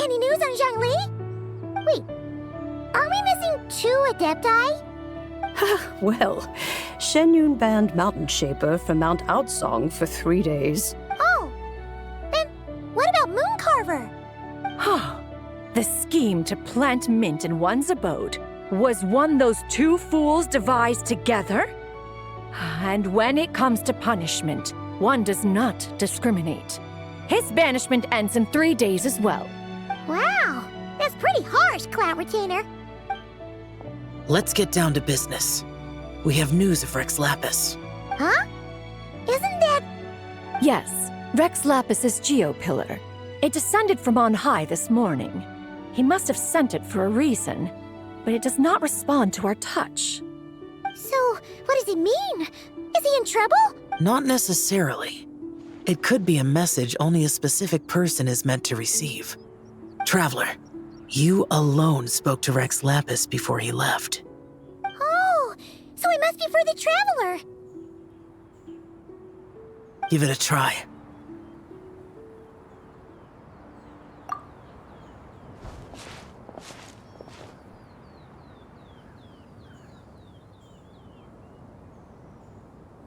Any news on Zhongli? Wait, are we missing 2 Adepti? Well, Shenyun banned Mountain Shaper from Mount Outsong for 3 days. Oh, then what about Mooncarver? The scheme to plant mint in one's abode was one those 2 fools devised together? And when it comes to punishment, one does not discriminate. His banishment ends in 3 days as well. Wow, that's pretty harsh, Cloud Retainer. Let's get down to business. We have news of Rex Lapis. Huh? Isn't that... Yes, Rex Lapis's Geopillar. It descended from on high this morning. He must have sent it for a reason, but it does not respond to our touch. So, what does it mean? Is he in trouble? Not necessarily. It could be a message only a specific person is meant to receive. Traveler, you alone spoke to Rex Lapis before he left. Oh, so it must be for the Traveler. Give it a try.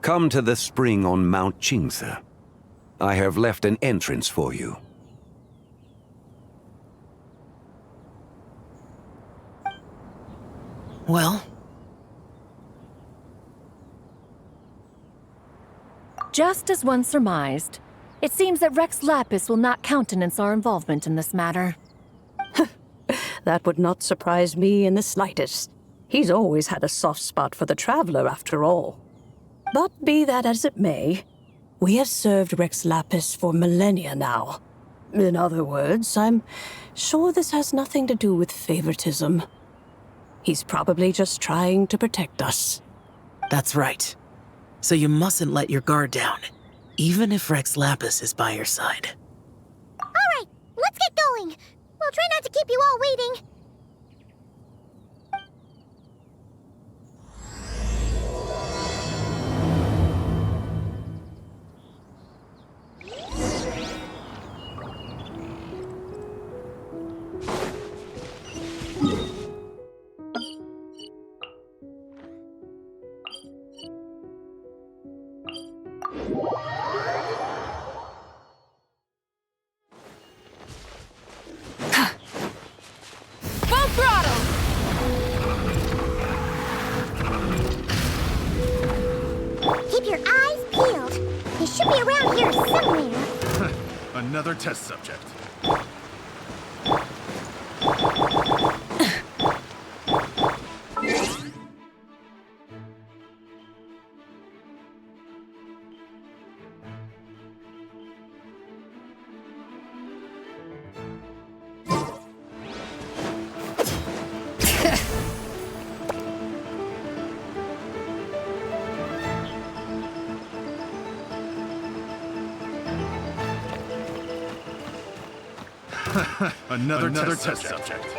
Come to the spring on Mount Qingze. I have left an entrance for you. Well? Just as one surmised, it seems that Rex Lapis will not countenance our involvement in this matter. That would not surprise me in the slightest. He's always had a soft spot for the Traveler, after all. But be that as it may, we have served Rex Lapis for millennia now. In other words, I'm sure this has nothing to do with favoritism. He's probably just trying to protect us. That's right. So you mustn't let your guard down, even if Rex Lapis is by your side. All right, let's get going. We'll try not to keep you all waiting. Keep your eyes peeled. He should be around here somewhere. Another test subject. Another test subject.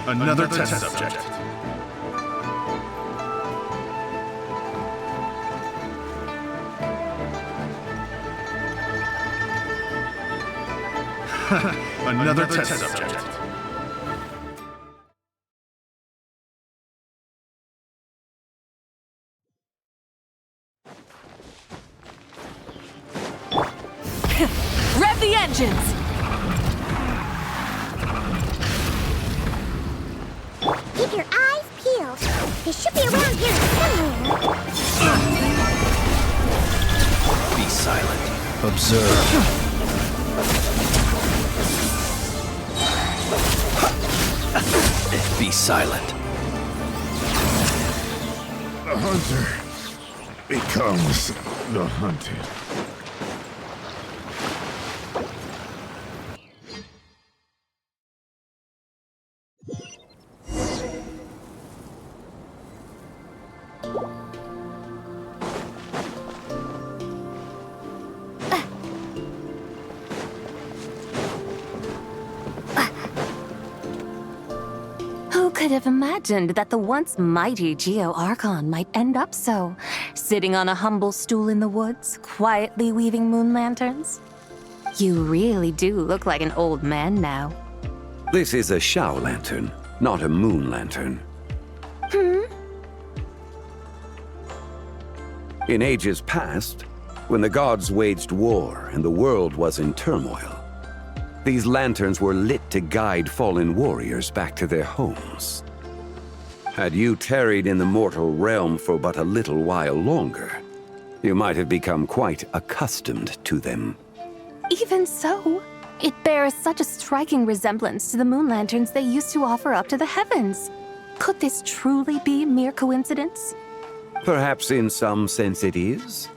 Another test subject. Another test subject. Rev the engines! Keep your eyes peeled. He should be around here somewhere. Be silent. Observe. Be silent. The hunter becomes the hunted. Who could have imagined that the once mighty Geo Archon might end up so, sitting on a humble stool in the woods, quietly weaving moon lanterns? You really do look like an old man now. This is a Shao lantern, not a moon lantern. In ages past, when the gods waged war and the world was in turmoil, these lanterns were lit to guide fallen warriors back to their homes. Had you tarried in the mortal realm for but a little while longer, you might have become quite accustomed to them. Even so, it bears such a striking resemblance to the moon lanterns they used to offer up to the heavens. Could this truly be mere coincidence? Perhaps in some sense it is,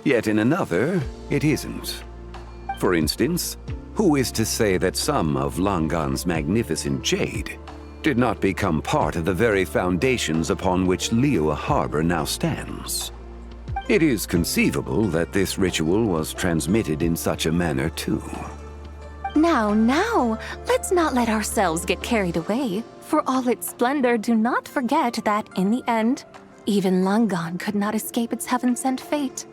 yet in another, it isn't. For instance, who is to say that some of Langan's magnificent jade did not become part of the very foundations upon which Liyue Harbor now stands? It is conceivable that this ritual was transmitted in such a manner too. Now, let's not let ourselves get carried away. For all its splendor, do not forget that, in the end, even Langan could not escape its heaven-sent fate.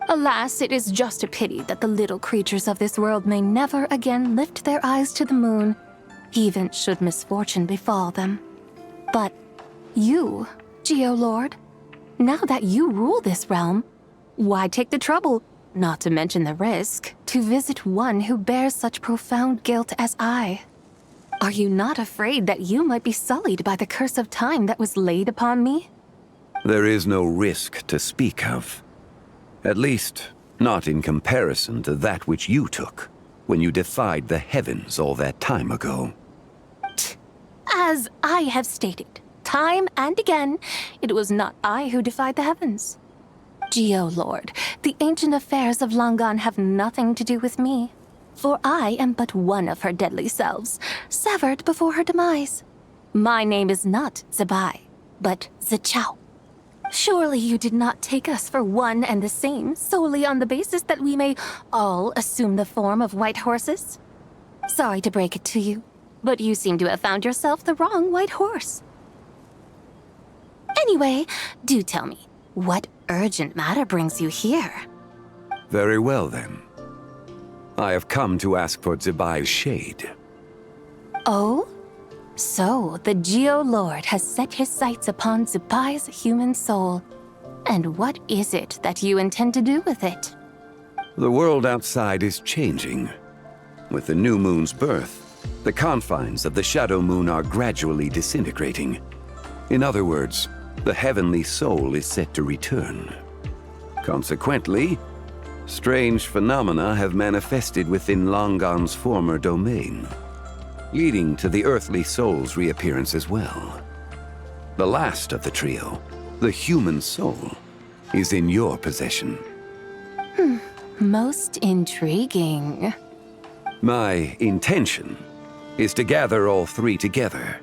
Alas, it is just a pity that the little creatures of this world may never again lift their eyes to the moon, even should misfortune befall them. But you, Geolord, now that you rule this realm, why take the trouble, not to mention the risk, to visit one who bears such profound guilt as I? Are you not afraid that you might be sullied by the curse of time that was laid upon me? There is no risk to speak of. At least, not in comparison to that which you took when you defied the heavens all that time ago. As I have stated, time and again, it was not I who defied the heavens. Geolord, the ancient affairs of Langan have nothing to do with me, for I am but one of her deadly selves, severed before her demise. My name is not Zebai, but Zichao. Surely you did not take us for one and the same solely on the basis that we may all assume the form of white horses? Sorry to break it to you, but you seem to have found yourself the wrong white horse. Anyway, do tell me, what urgent matter brings you here? Very well then. I have come to ask for Zebai's shade. Oh? So, the Geolord has set his sights upon Zebai's human soul. And what is it that you intend to do with it? The world outside is changing. With the new moon's birth, the confines of the shadow moon are gradually disintegrating. In other words, the heavenly soul is set to return. Consequently, strange phenomena have manifested within Langan's former domain, leading to the earthly soul's reappearance as well. The last of the trio, the human soul, is in your possession. Most intriguing. My intention is to gather all three together,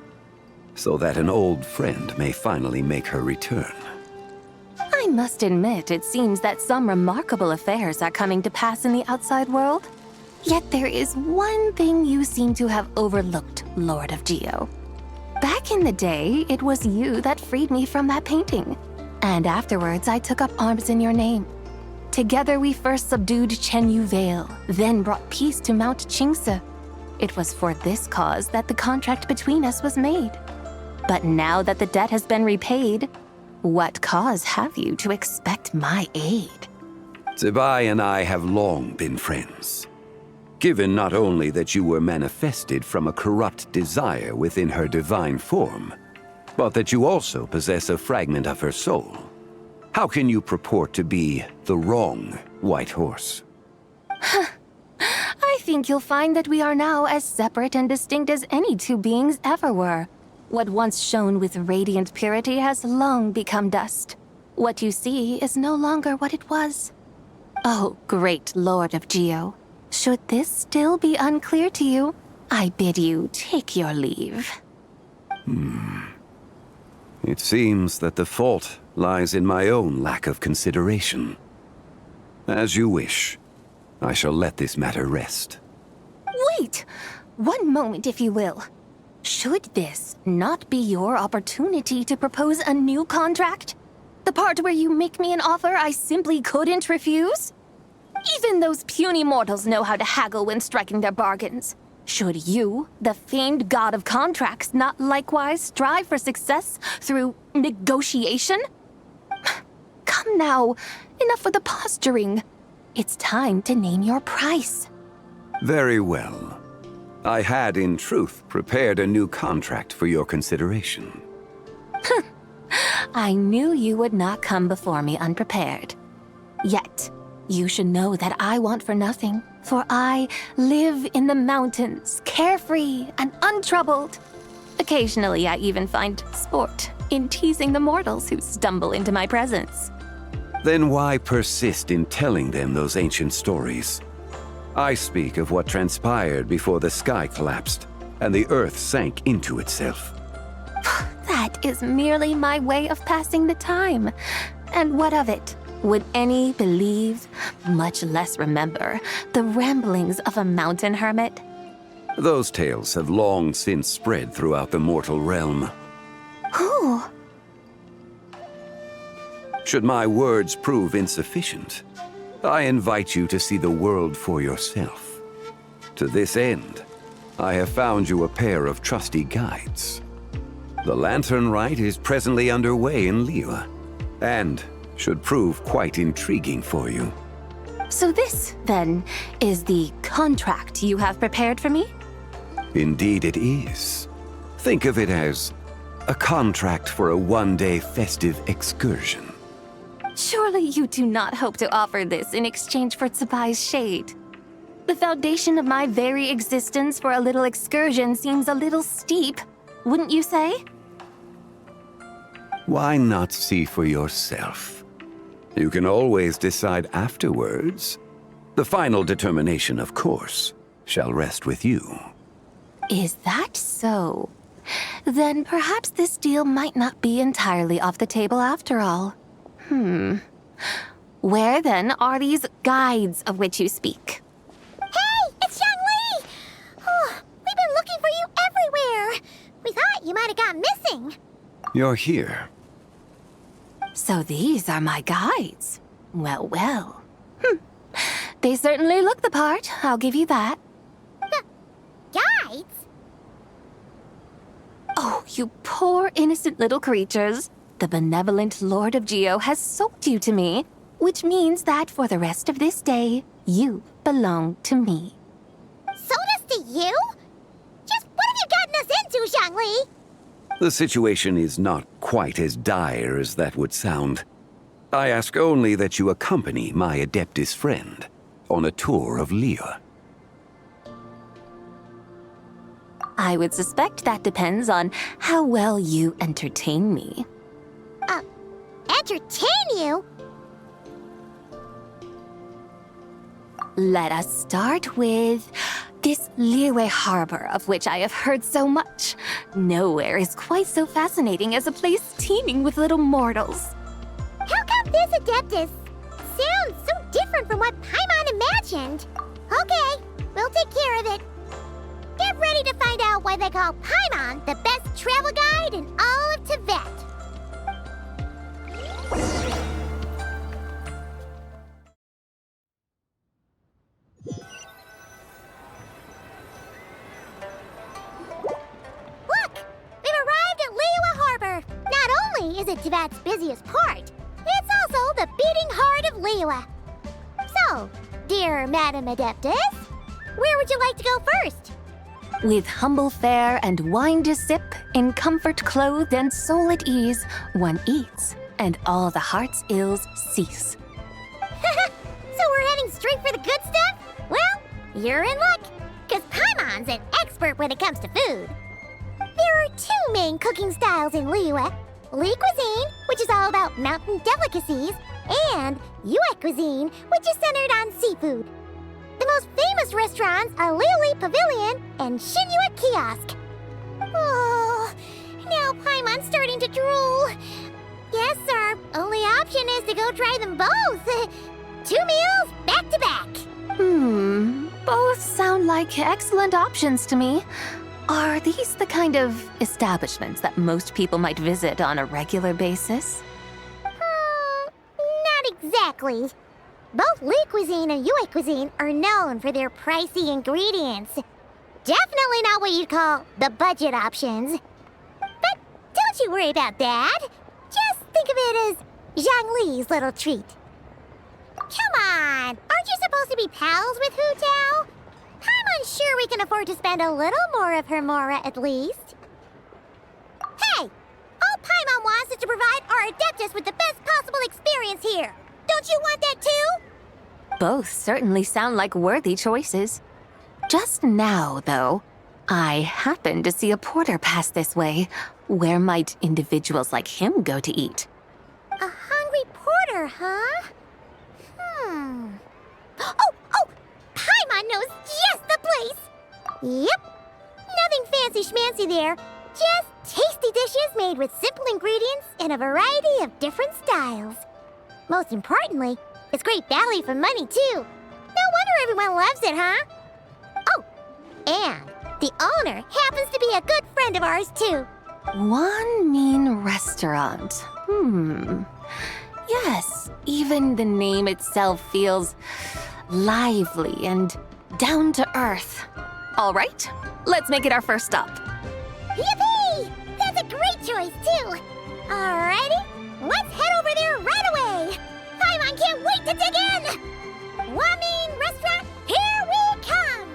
so that an old friend may finally make her return. I must admit, it seems that some remarkable affairs are coming to pass in the outside world. Yet there is one thing you seem to have overlooked, Lord of Geo. Back in the day, it was you that freed me from that painting. And afterwards, I took up arms in your name. Together, we first subdued Chenyu Vale, then brought peace to Mount Qingse. It was for this cause that the contract between us was made. But now that the debt has been repaid, what cause have you to expect my aid? Zebai and I have long been friends. Given not only that you were manifested from a corrupt desire within her divine form, but that you also possess a fragment of her soul, how can you purport to be the wrong white horse? I think you'll find that we are now as separate and distinct as any two beings ever were. What once shone with radiant purity has long become dust. What you see is no longer what it was. Oh, great Lord of Geo. Should this still be unclear to you, I bid you take your leave. It seems that the fault lies in my own lack of consideration. As you wish. I shall let this matter rest. Wait! One moment, if you will. Should this not be your opportunity to propose a new contract? The part where you make me an offer I simply couldn't refuse? Even those puny mortals know how to haggle when striking their bargains. Should you, the famed god of contracts, not likewise strive for success through negotiation? Come now, enough with the posturing. It's time to name your price. Very well. I had, in truth, prepared a new contract for your consideration. I knew you would not come before me unprepared. Yet, you should know that I want for nothing, for I live in the mountains, carefree and untroubled. Occasionally, I even find sport in teasing the mortals who stumble into my presence. Then why persist in telling them those ancient stories? I speak of what transpired before the sky collapsed and the earth sank into itself. That is merely my way of passing the time. And what of it? Would any believe, much less remember, the ramblings of a mountain hermit? Those tales have long since spread throughout the mortal realm. Who? Should my words prove insufficient, I invite you to see the world for yourself. To this end, I have found you a pair of trusty guides. The Lanternlit is presently underway in Liyue, and should prove quite intriguing for you. So this, then, is the contract you have prepared for me? Indeed it is. Think of it as a contract for a one-day festive excursion. Surely you do not hope to offer this in exchange for Tsubai's shade. The foundation of my very existence for a little excursion seems a little steep, wouldn't you say? Why not see for yourself? You can always decide afterwards. The final determination, of course, shall rest with you. Is that so? Then perhaps this deal might not be entirely off the table after all. Where then are these guides of which you speak? Hey, it's Xiangli! Oh, we've been looking for you everywhere. We thought you might have gone missing. You're here. So these are my guides. Well, well. They certainly look the part, I'll give you that. Guides? Oh, you poor innocent little creatures. The benevolent Lord of Geo has sold you to me, which means that for the rest of this day, you belong to me. Sold us to you? Just what have you gotten us into, Xiangli? The situation is not quite as dire as that would sound. I ask only that you accompany my Adeptus friend on a tour of Liyue. I would suspect that depends on how well you entertain me. Entertain you? Let us start with this Liyue harbor of which I have heard so much. Nowhere is quite so fascinating as a place teeming with little mortals. How come this Adeptus sounds so different from what Paimon imagined? Okay, we'll take care of it. Get ready to find out why they call Paimon the best travel guide in all of Tibet. Look! We've arrived at Liyue Harbor. Not only is it Tibet's busiest port, it's also the beating heart of Liyue. So, dear Madam Adeptus, where would you like to go first? With humble fare and wine to sip, in comfort clothed and soul at ease, one eats, and all the heart's ills cease. So we're heading straight for the good stuff? Well, you're in luck, because Paimon's an expert when it comes to food. There are two main cooking styles in Liyue. Li cuisine, which is all about mountain delicacies, and Yue cuisine, which is centered on seafood. The most famous restaurants are Liyue Pavilion and Shinyue Kiosk. Oh, now Paimon's starting to drool. Guess our only option is to go try them both. 2 meals back to back. Both sound like excellent options to me. Are these the kind of establishments that most people might visit on a regular basis? Not exactly. Both Li cuisine and Yue cuisine are known for their pricey ingredients. Definitely not what you'd call the budget options. But don't you worry about that. Just think of it as Zhang Li's little treat. Come on, aren't you supposed to be pals with Hu Tao? I'm unsure we can afford to spend a little more of her mora at least. Hey, all Paimon wants is to provide our Adeptus with the best possible experience here. Don't you want that too? Both certainly sound like worthy choices. Just now, though, I happened to see a porter pass this way. Where might individuals like him go to eat? A hungry porter, huh? Oh! Paimon knows just the place! Yep. Nothing fancy schmancy there. Just tasty dishes made with simple ingredients in a variety of different styles. Most importantly, it's great value for money, too. No wonder everyone loves it, huh? Oh, and the owner happens to be a good friend of ours, too. One mean restaurant. Yes, even the name itself feels lively and down to earth. All right, let's make it our first stop. Yippee! That's a great choice, too. Alrighty, let's head over there right away. Paimon can't wait to dig in. Wamin Restaurant, here we come.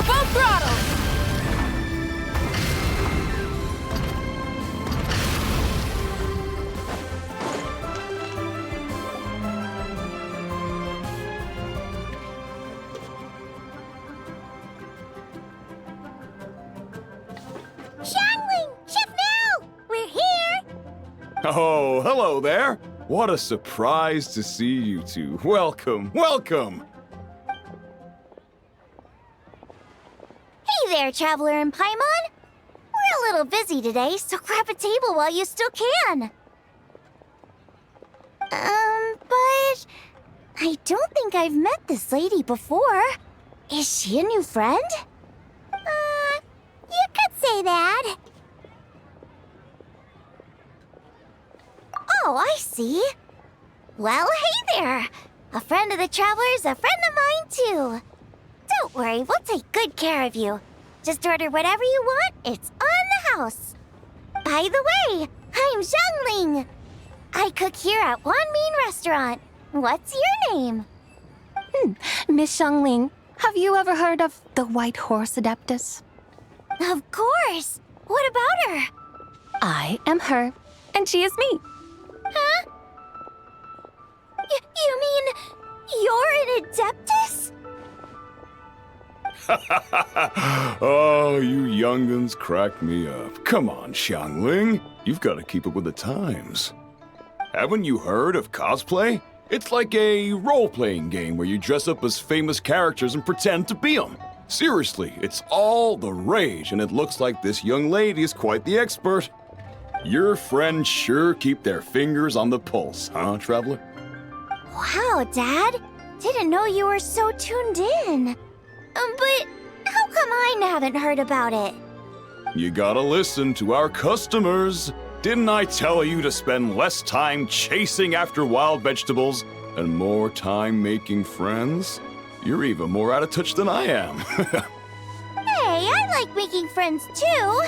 Full throttle! Xiangling! Chef now! We're here! Oh, hello there. What a surprise to see you two. Welcome, welcome. Hey there, Traveler and Paimon. We're a little busy today, so grab a table while you still can. But I don't think I've met this lady before. Is she a new friend? You could say that. Oh, I see. Well, hey there. A friend of the Traveler's a friend of mine, too. Don't worry, we'll take good care of you. Just order whatever you want, it's on the house. By the way, I'm Zhangling. I cook here at Wanmin Restaurant. What's your name? Miss Xiangling, have you ever heard of the White Horse Adeptus? Of course. What about her? I am her, and she is me. Huh? You mean you're an Adeptus? Oh, you young'uns crack me up. Come on, Xiangling. You've got to keep up with the times. Haven't you heard of cosplay? It's like a role-playing game where you dress up as famous characters and pretend to be them. Seriously, it's all the rage, and it looks like this young lady is quite the expert. Your friends sure keep their fingers on the pulse, huh, Traveler? Wow, Dad. Didn't know you were so tuned in. But how come I haven't heard about it? You gotta listen to our customers. Didn't I tell you to spend less time chasing after wild vegetables and more time making friends? You're even more out of touch than I am. Hey, I like making friends too.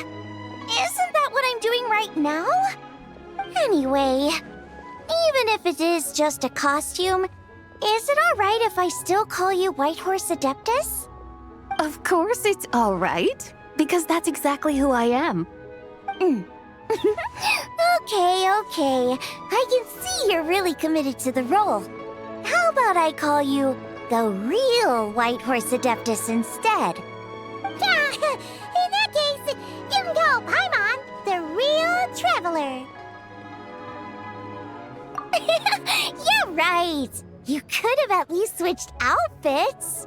Isn't that what I'm doing right now? Anyway, even if it is just a costume, is it alright if I still call you White Horse Adeptus? Of course it's all right, because that's exactly who I am. Okay. I can see you're really committed to the role. How about I call you the real White Horse Adeptus instead? In that case, you can call Paimon the real Traveler. You're right. You could have at least switched outfits.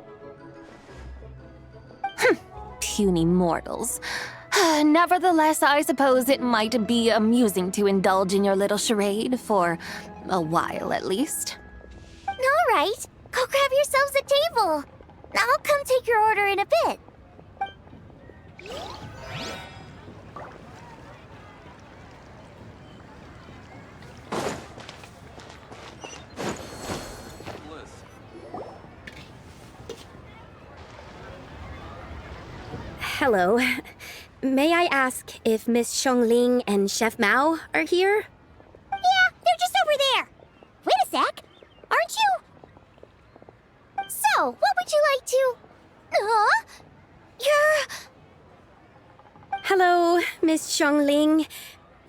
Puny mortals. Nevertheless, I suppose it might be amusing to indulge in your little charade for a while at least. All right, go grab yourselves a table. I'll come take your order in a bit. Hello. May I ask if Miss Xiongling and Chef Mao are here? Yeah, they're just over there. Wait a sec. Aren't you? So, what would you like to... Huh? You're... Hello, Miss Xiongling.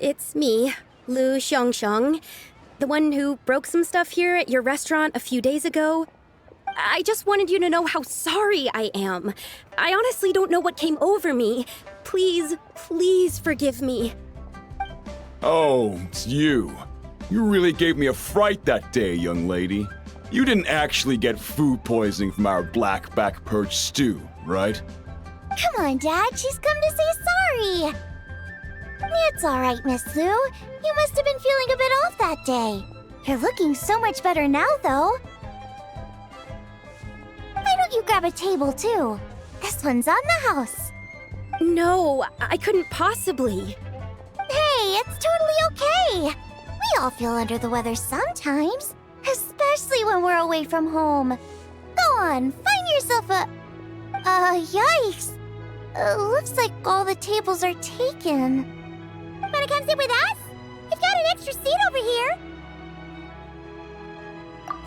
It's me, Lu Xiongxiong, the one who broke some stuff here at your restaurant a few days ago. I just wanted you to know how sorry I am. I honestly don't know what came over me. Please, please forgive me. Oh, it's you. You really gave me a fright that day, young lady. You didn't actually get food poisoning from our black-back perch stew, right? Come on, Dad. She's come to say sorry. It's all right, Miss Lu. You must have been feeling a bit off that day. You're looking so much better now, though. Why don't you grab a table, too? This one's on the house. No, I couldn't possibly. Hey, it's totally okay. We all feel under the weather sometimes, especially when we're away from home. Go on, find yourself a... yikes. Looks like all the tables are taken. Wanna come sit with us? We've got an extra seat over here.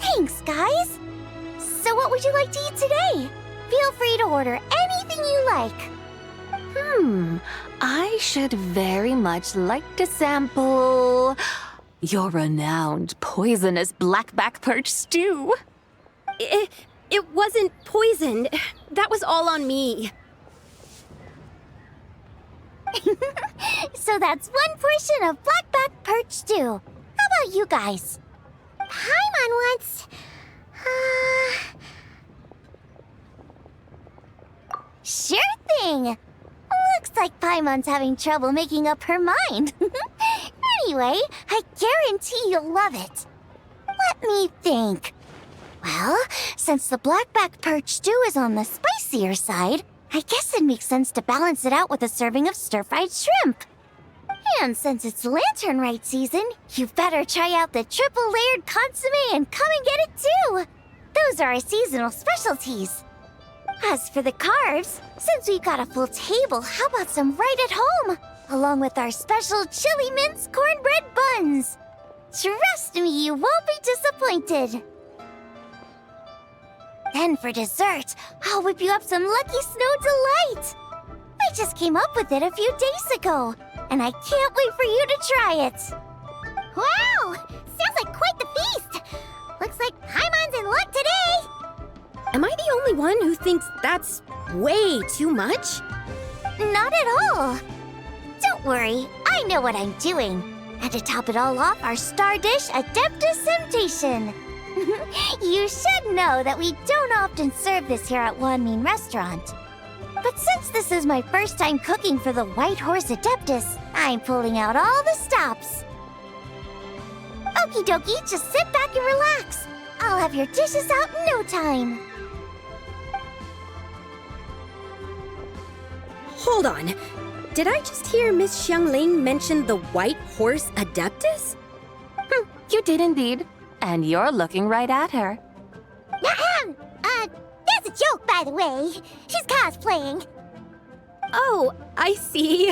Thanks, guys. So what would you like to eat today? Feel free to order anything you like. I should very much like to sample your renowned poisonous blackback perch stew. It wasn't poisoned. That was all on me. So that's one portion of blackback perch stew. How about you guys? Paimon wants... Sure thing! Looks like Paimon's having trouble making up her mind. Anyway, I guarantee you'll love it. Let me think. Well, since the blackback perch stew is on the spicier side, I guess it makes sense to balance it out with a serving of stir-fried shrimp. And since it's Lanternlit season, you better try out the triple-layered consomme and come and get it too! Those are our seasonal specialties. As for the carbs, since we've got a full table, how about some right at home? Along with our special chili mince cornbread buns. Trust me, you won't be disappointed. Then for dessert, I'll whip you up some Lucky Snow Delight. I just came up with it a few days ago, and I can't wait for you to try it. Wow! Sounds like quite the feast! Looks like Paimon's in luck today! Am I the only one who thinks that's way too much? Not at all. Don't worry, I know what I'm doing. And to top it all off, our star dish, Adeptus Temptation. You should know that we don't often serve this here at Wanmin Restaurant. But since this is my first time cooking for the White Horse Adeptus, I'm pulling out all the stops. Okie dokie, just sit back and relax. I'll have your dishes out in no time. Hold on. Did I just hear Miss Xiongling mention the White Horse Adeptus? You did indeed. And you're looking right at her. That's a joke, by the way. She's cosplaying. Oh, I see.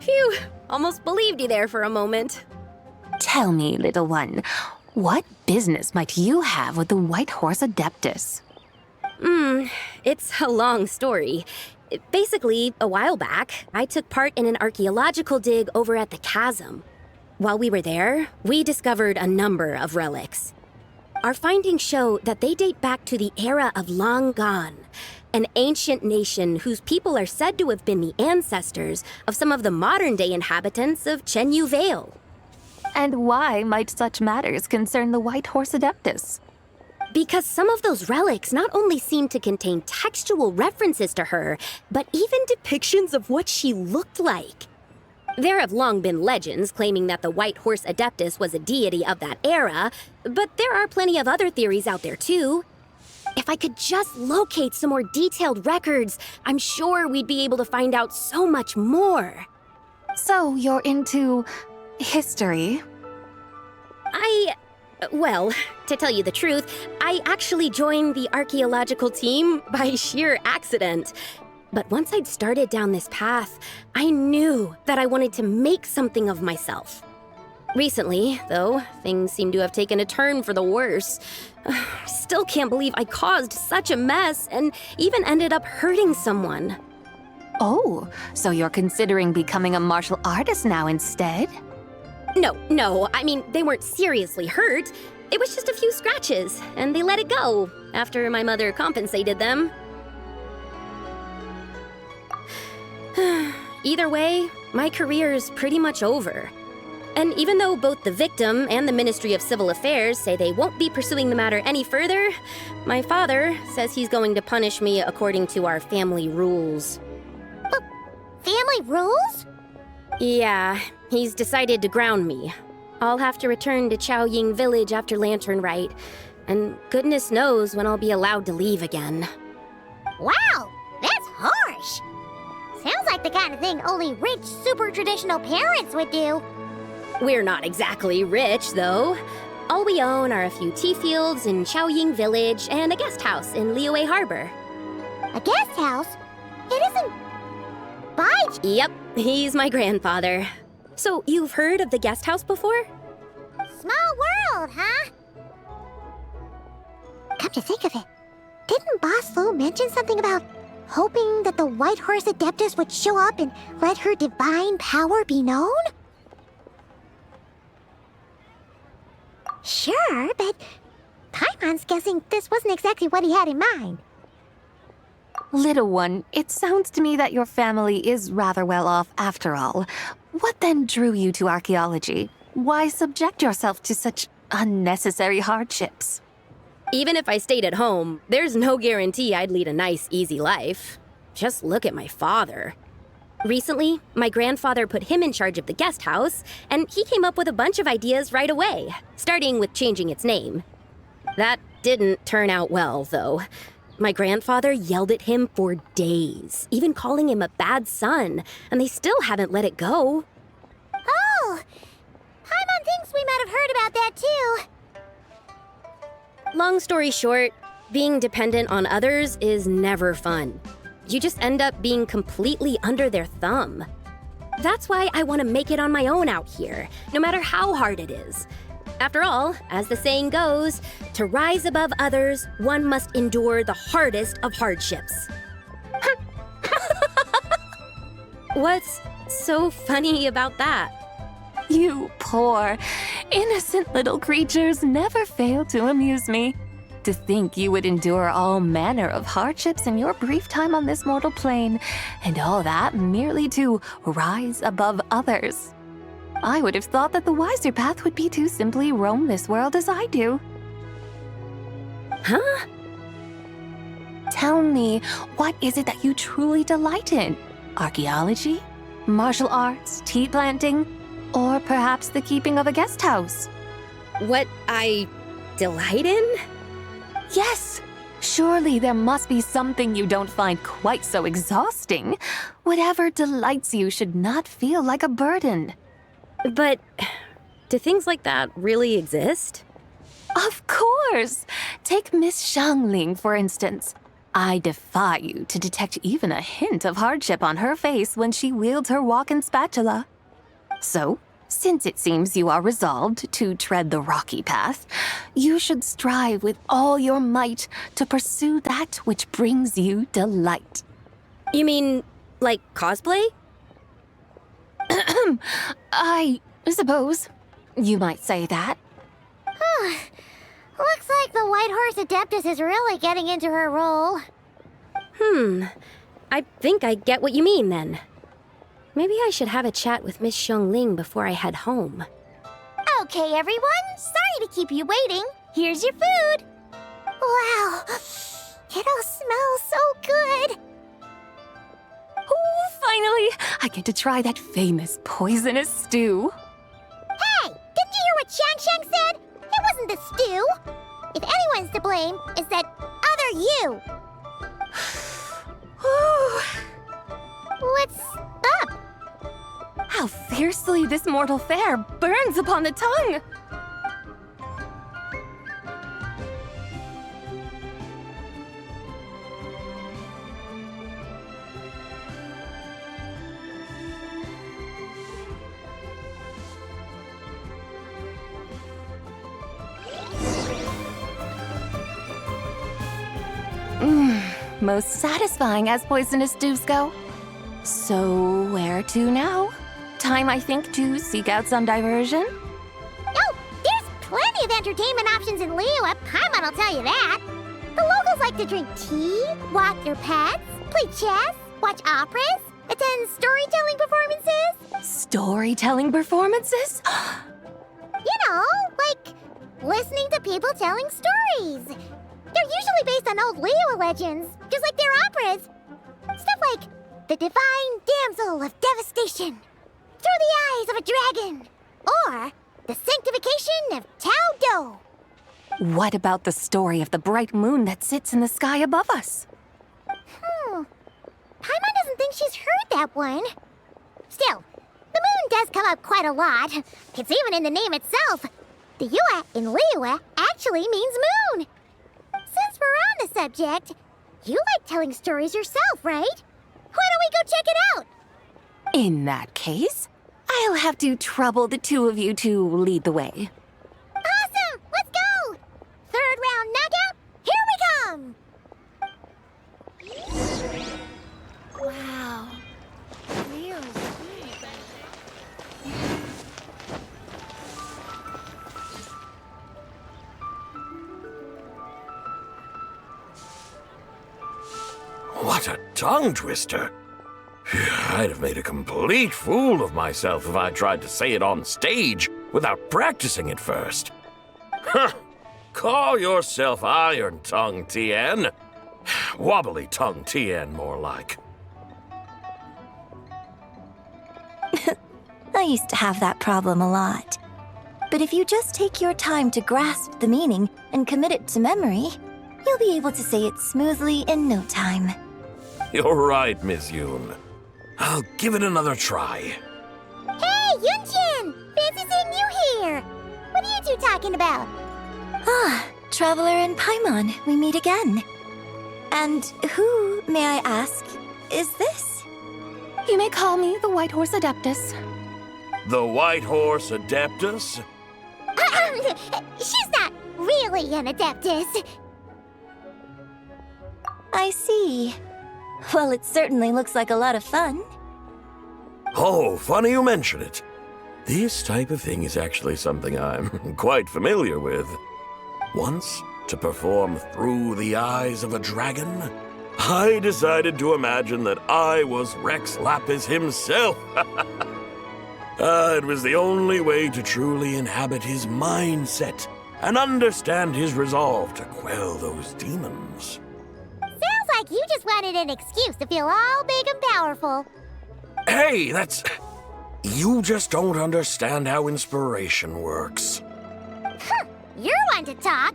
Phew, almost believed you there for a moment. Tell me, little one, what business might you have with the White Horse Adeptus? It's a long story. Basically, a while back, I took part in an archaeological dig over at the chasm. While we were there, we discovered a number of relics. Our findings show that they date back to the era of Long Gone, an ancient nation whose people are said to have been the ancestors of some of the modern-day inhabitants of Chenyu Vale. And why might such matters concern the White Horse Adeptus? Because some of those relics not only seem to contain textual references to her, but even depictions of what she looked like. There have long been legends claiming that the White Horse Adeptus was a deity of that era, but there are plenty of other theories out there too. If I could just locate some more detailed records, I'm sure we'd be able to find out so much more. So you're into history? Well, to tell you the truth, I actually joined the archaeological team by sheer accident. But once I'd started down this path, I knew that I wanted to make something of myself. Recently, though, things seem to have taken a turn for the worse. Still can't believe I caused such a mess and even ended up hurting someone. Oh, so you're considering becoming a martial artist now instead? No, I mean, they weren't seriously hurt. It was just a few scratches, and they let it go after my mother compensated them. Either way, my career's pretty much over. And even though both the victim and the Ministry of Civil Affairs say they won't be pursuing the matter any further, my father says he's going to punish me according to our family rules. Family rules? Yeah, he's decided to ground me. I'll have to return to Chaoying Village after Lanternlit, and goodness knows when I'll be allowed to leave again. Wow, that's harsh. Sounds like the kind of thing only rich, super traditional parents would do. We're not exactly rich, though. All we own are a few tea fields in Chaoying Village and a guest house in Liyue Harbor. A guest house? It isn't... Bye. Yep, he's my grandfather. So, you've heard of the guest house before? Small world, huh? Come to think of it, didn't Boss Lu mention something about hoping that the White Horse Adeptus would show up and let her divine power be known? Sure, but Paimon's guessing this wasn't exactly what he had in mind. Little one, it sounds to me that your family is rather well off after all. What then drew you to archaeology? Why subject yourself to such unnecessary hardships? Even if I stayed at home, there's no guarantee I'd lead a nice, easy life. Just look at my father. Recently, my grandfather put him in charge of the guest house, and he came up with a bunch of ideas right away, starting with changing its name. That didn't turn out well, though. My grandfather yelled at him for days, even calling him a bad son, and they still haven't let it go. Oh! Paimon thinks we might have heard about that too. Long story short, being dependent on others is never fun. You just end up being completely under their thumb. That's why I want to make it on my own out here, no matter how hard it is. After all, as the saying goes, to rise above others, one must endure the hardest of hardships. What's so funny about that? You poor, innocent little creatures never fail to amuse me. To think you would endure all manner of hardships in your brief time on this mortal plane, and all that merely to rise above others. I would have thought that the wiser path would be to simply roam this world as I do. Huh? Tell me, what is it that you truly delight in? Archaeology? Martial arts? Tea planting? Or perhaps the keeping of a guest house? What I delight in? Yes! Surely there must be something you don't find quite so exhausting. Whatever delights you should not feel like a burden. But do things like that really exist? Of course! Take Miss Xiangling, for instance. I defy you to detect even a hint of hardship on her face when she wields her walking spatula. So, since it seems you are resolved to tread the rocky path, you should strive with all your might to pursue that which brings you delight. You mean, like cosplay? I suppose you might say that. Looks like the White Horse Adeptus is really getting into her role. I think I get what you mean then. Maybe I should have a chat with Miss Xiangling before I head home. Okay, everyone. Sorry to keep you waiting. Here's your food. Wow, it all smells so good. Oh, finally! I get to try that famous poisonous stew. Hey, didn't you hear what Shang Shang said? It wasn't the stew. If anyone's to blame, it's that other you. What's up? How fiercely this mortal fare burns upon the tongue! Most satisfying as poisonous stews go. So, where to now? Time, I think, to seek out some diversion? Oh, there's plenty of entertainment options in Liyue. Paimon will tell you that. The locals like to drink tea, walk their pets, play chess, watch operas, attend storytelling performances. Storytelling performances? You know, like listening to people telling stories. They're usually based on old Liyue legends, just like their operas. Stuff like The Divine Damsel of Devastation, Through the Eyes of a Dragon, or The Sanctification of Tao Do. What about the story of the bright moon that sits in the sky above us? Paimon doesn't think she's heard that one. Still, the moon does come up quite a lot. It's even in the name itself. The Yue in Liyue actually means moon. Since we're on the subject, you like telling stories yourself, right? Why don't we go check it out? In that case, I'll have to trouble the two of you to lead the way. Awesome! Let's go! Third round knockout, here we come! Wow. What a tongue twister! I'd have made a complete fool of myself if I tried to say it on stage without practicing it first. Huh! Call yourself Iron Tongue, Tien. Wobbly Tongue, Tien, more like. I used to have that problem a lot. But if you just take your time to grasp the meaning and commit it to memory, you'll be able to say it smoothly in no time. You're right, Miss Yoon. I'll give it another try. Hey, Yunchin! Fancy seeing you here! What are you two talking about? Ah, Traveler and Paimon, we meet again. And who, may I ask, is this? You may call me the White Horse Adeptus. The White Horse Adeptus? She's not really an Adeptus. I see. Well, it certainly looks like a lot of fun. Oh, funny you mention it. This type of thing is actually something I'm quite familiar with. Once, to perform Through the Eyes of a Dragon, I decided to imagine that I was Rex Lapis himself. It was the only way to truly inhabit his mindset and understand his resolve to quell those demons. Sounds like you just wanted an excuse to feel all big and powerful. Hey, that's... You just don't understand how inspiration works. You're one to talk.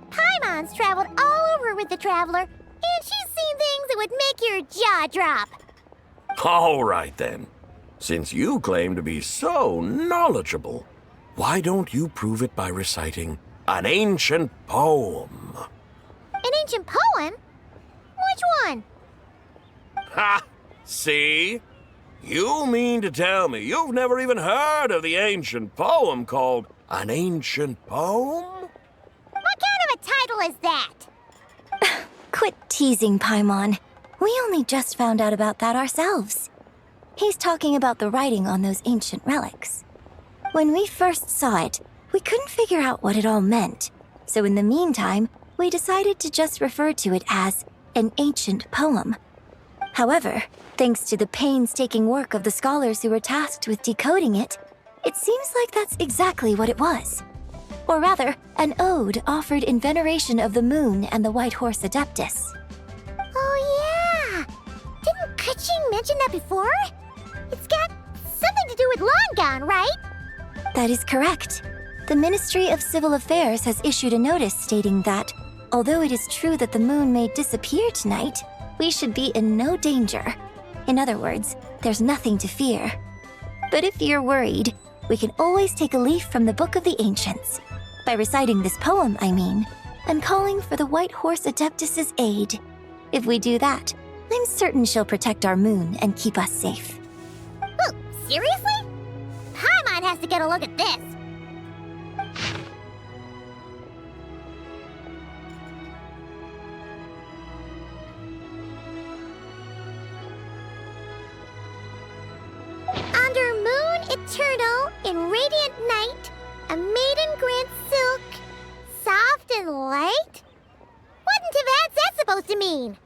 Paimon's traveled all over with the Traveler, and she's seen things that would make your jaw drop. All right, then. Since you claim to be so knowledgeable, why don't you prove it by reciting an ancient poem? An ancient poem? Which one? Ha! See? You mean to tell me you've never even heard of the ancient poem called An Ancient Poem? What kind of a title is that? Quit teasing, Paimon. We only just found out about that ourselves. He's talking about the writing on those ancient relics. When we first saw it, we couldn't figure out what it all meant. So in the meantime, we decided to just refer to it as an ancient poem. However, thanks to the painstaking work of the scholars who were tasked with decoding it, it seems like that's exactly what it was. Or rather, an ode offered in veneration of the moon and the White Horse Adeptus. Oh yeah! Didn't Kuching mention that before? It's got something to do with Longon, right? That is correct. The Ministry of Civil Affairs has issued a notice stating that, although it is true that the moon may disappear tonight, we should be in no danger. In other words, there's nothing to fear. But if you're worried, we can always take a leaf from the Book of the Ancients. By reciting this poem, I mean, and calling for the White Horse Adeptus's aid. If we do that, I'm certain she'll protect our moon and keep us safe. Oh, seriously? Paimon has to get a look at this. Under moon eternal, in radiant night, a maiden grants silk, soft and light? What in Tivat's that supposed to mean?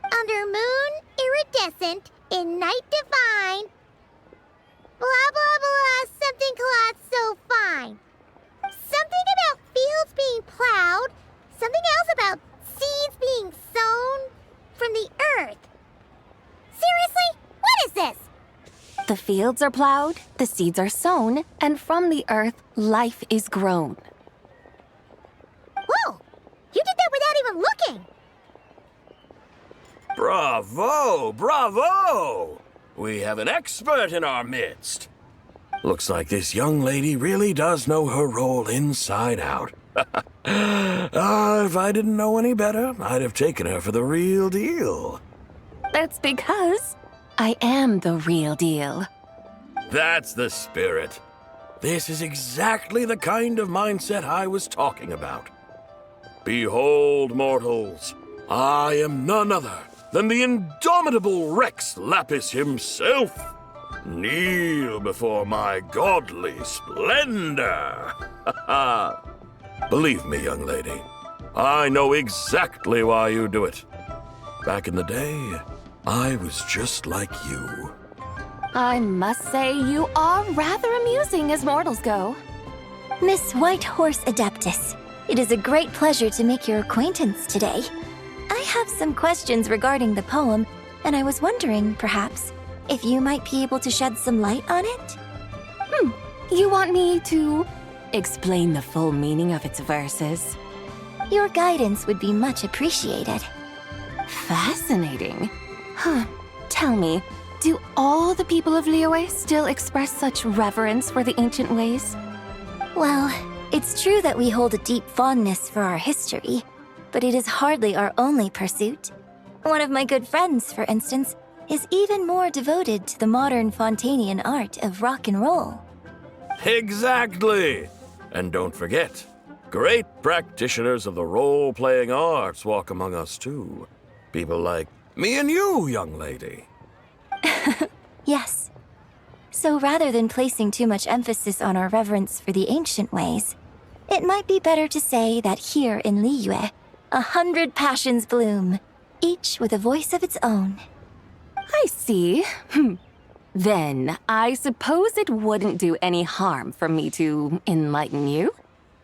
Under moon iridescent, in night divine, blah blah blah, something cloth so fine. Something about fields being plowed, something else about seeds being sown from the earth. Seriously? What is this? The fields are plowed, the seeds are sown, and from the earth, life is grown. Whoa! You did that without even looking! Bravo! Bravo! We have an expert in our midst. Looks like this young lady really does know her role inside out. If I didn't know any better, I'd have taken her for the real deal. That's because I am the real deal. That's the spirit. This is exactly the kind of mindset I was talking about. Behold, mortals, I am none other than the indomitable Rex Lapis himself. Kneel before my godly splendor. Believe me, young lady, I know exactly why you do it. Back in the day, I was just like you. I must say you are rather amusing as mortals go. Miss White Horse Adeptus, it is a great pleasure to make your acquaintance today. I have some questions regarding the poem, and I was wondering, perhaps, if you might be able to shed some light on it? You want me to explain the full meaning of its verses? Your guidance would be much appreciated. Fascinating. Tell me, do all the people of Liyue still express such reverence for the ancient ways? Well, it's true that we hold a deep fondness for our history, but it is hardly our only pursuit. One of my good friends, for instance, is even more devoted to the modern Fontanian art of rock and roll. Exactly! And don't forget, great practitioners of the role-playing arts walk among us too. People like me and you, young lady. Yes. So rather than placing too much emphasis on our reverence for the ancient ways, it might be better to say that here in Liyue, 100 passions bloom, each with a voice of its own. I see. Then, I suppose it wouldn't do any harm for me to enlighten you.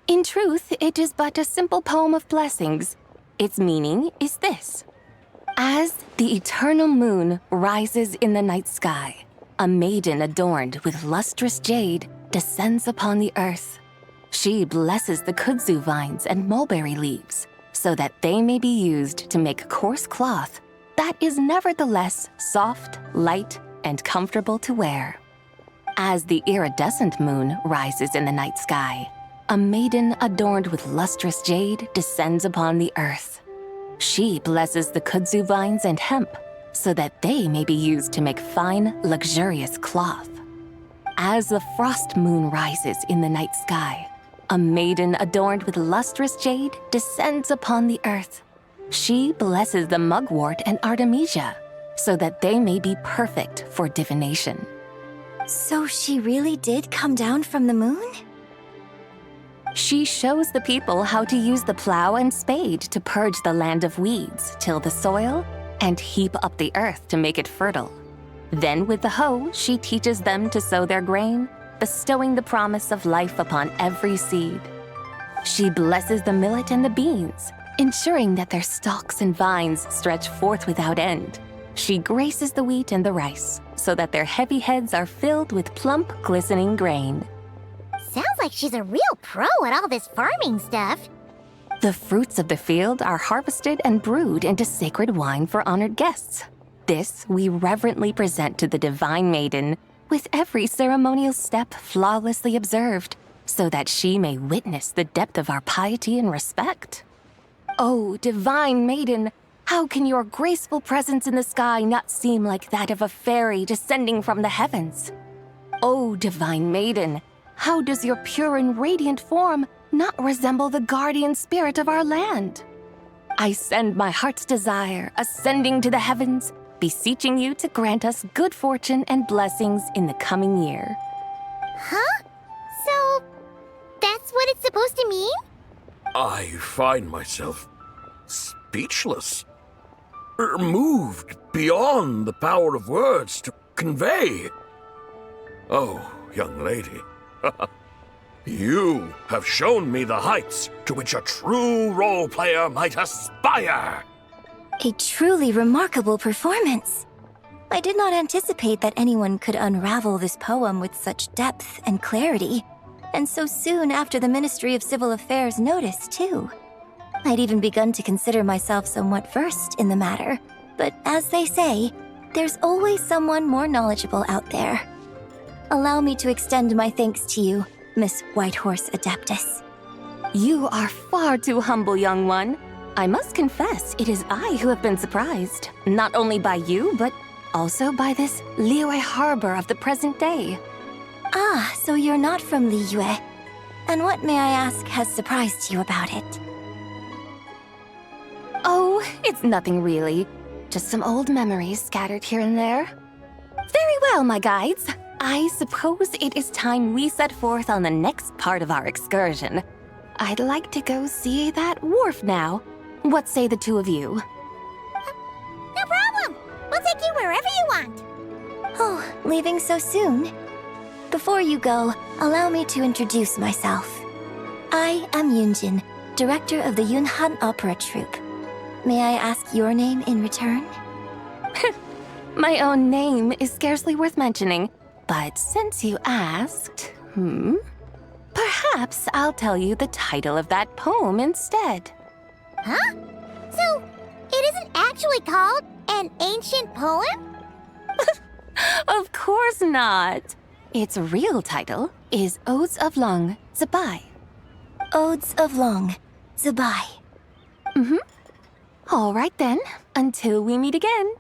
In truth, it is but a simple poem of blessings. Its meaning is this. As the eternal moon rises in the night sky, a maiden adorned with lustrous jade descends upon the earth. She blesses the kudzu vines and mulberry leaves so that they may be used to make coarse cloth that is nevertheless soft, light, and comfortable to wear. As the iridescent moon rises in the night sky, a maiden adorned with lustrous jade descends upon the earth. She blesses the kudzu vines and hemp so that they may be used to make fine, luxurious cloth. As the frost moon rises in the night sky, a maiden adorned with lustrous jade descends upon the earth. She blesses the mugwort and artemisia so that they may be perfect for divination. So she really did come down from the moon? She shows the people how to use the plow and spade to purge the land of weeds, till the soil, and heap up the earth to make it fertile. Then with the hoe, she teaches them to sow their grain, bestowing the promise of life upon every seed. She blesses the millet and the beans, ensuring that their stalks and vines stretch forth without end. She graces the wheat and the rice, so that their heavy heads are filled with plump, glistening grain. Sounds like she's a real pro at all this farming stuff. The fruits of the field are harvested and brewed into sacred wine for honored guests. This we reverently present to the Divine Maiden, with every ceremonial step flawlessly observed, so that she may witness the depth of our piety and respect. Oh, Divine Maiden, how can your graceful presence in the sky not seem like that of a fairy descending from the heavens? Oh, Divine Maiden, how does your pure and radiant form not resemble the guardian spirit of our land? I send my heart's desire, ascending to the heavens, beseeching you to grant us good fortune and blessings in the coming year. Huh? So, that's what it's supposed to mean? I find myself speechless, moved beyond the power of words to convey. Oh, young lady, you have shown me the heights to which a true role player might aspire. A truly remarkable performance. I did not anticipate that anyone could unravel this poem with such depth and clarity, and so soon after the Ministry of Civil Affairs noticed, too. I'd even begun to consider myself somewhat versed in the matter, but as they say, there's always someone more knowledgeable out there. Allow me to extend my thanks to you, Miss Whitehorse Adeptus. You are far too humble, young one. I must confess, it is I who have been surprised, not only by you, but also by this Liyue harbor of the present day. Ah, so you're not from Liyue. And what, may I ask, has surprised you about it? Oh, it's nothing really. Just some old memories scattered here and there. Very well, my guides. I suppose it is time we set forth on the next part of our excursion. I'd like to go see that wharf now. What say the two of you? No problem. We'll take you wherever you want. Oh, leaving so soon? Before you go, allow me to introduce myself. I am Yunjin, director of the Yunhan Opera Troupe. May I ask your name in return? My own name is scarcely worth mentioning, but since you asked, perhaps I'll tell you the title of that poem instead. Huh? So, it isn't actually called an ancient poem? Of course not. Its real title is Odes of Long Zabai. Odes of Long Zabai. All right then, until we meet again.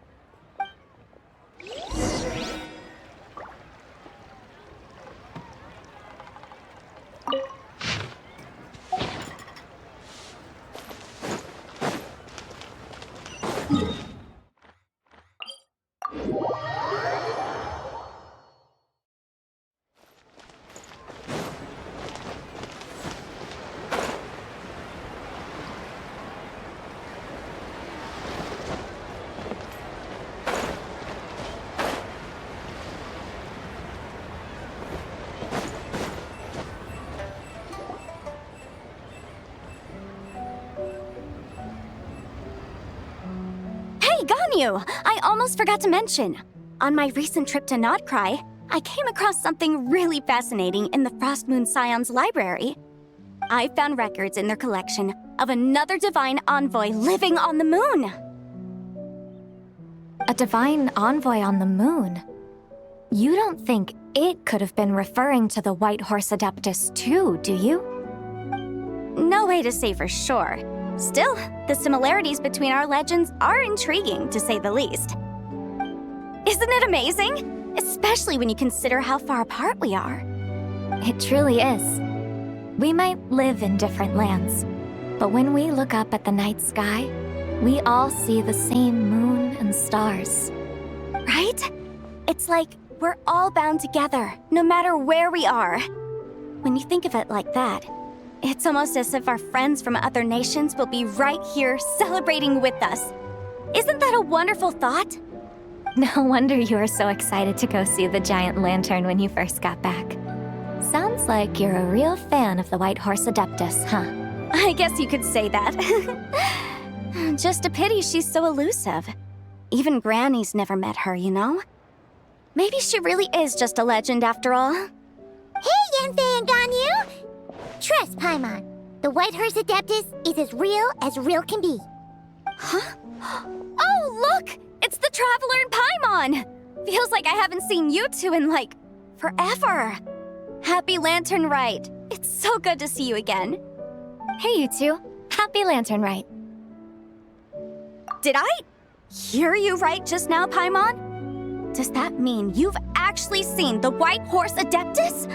I almost forgot to mention. On my recent trip to Notcry, I came across something really fascinating in the Frostmoon Scion's library. I found records in their collection of another divine envoy living on the moon. A divine envoy on the moon? You don't think it could have been referring to the Whitehorse Adeptus too, do you? No way to say for sure. Still, the similarities between our legends are intriguing, to say the least. Isn't it amazing? Especially when you consider how far apart we are. It truly is. We might live in different lands, but when we look up at the night sky, we all see the same moon and stars. Right? It's like we're all bound together, no matter where we are. When you think of it like that, it's almost as if our friends from other nations will be right here celebrating with us. Isn't that a wonderful thought? No wonder you were so excited to go see the giant lantern when you first got back. Sounds like you're a real fan of the White Horse Adeptus, huh? I guess you could say that. Just a pity she's so elusive. Even Granny's never met her, you know? Maybe she really is just a legend after all. Hey, Yanfei and Ganyu! Trust, Paimon. The White Horse Adeptus is as real can be. Huh? Oh, look! It's the Traveler and Paimon! Feels like I haven't seen you two in, like, forever. Happy Lanternlit. It's so good to see you again. Hey, you two. Happy Lanternlit. Did I hear you right just now, Paimon? Does that mean you've actually seen the White Horse Adeptus?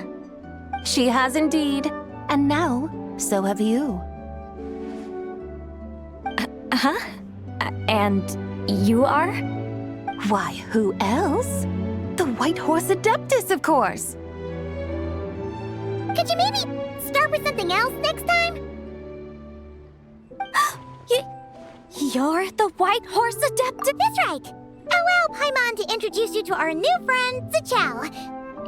She has indeed. And now, so have you. And you are? Why, who else? The White Horse Adeptus, of course. Could you maybe start with something else next time? You're the White Horse Adeptus? That's right. Allow Paimon to introduce you to our new friend, Zichao.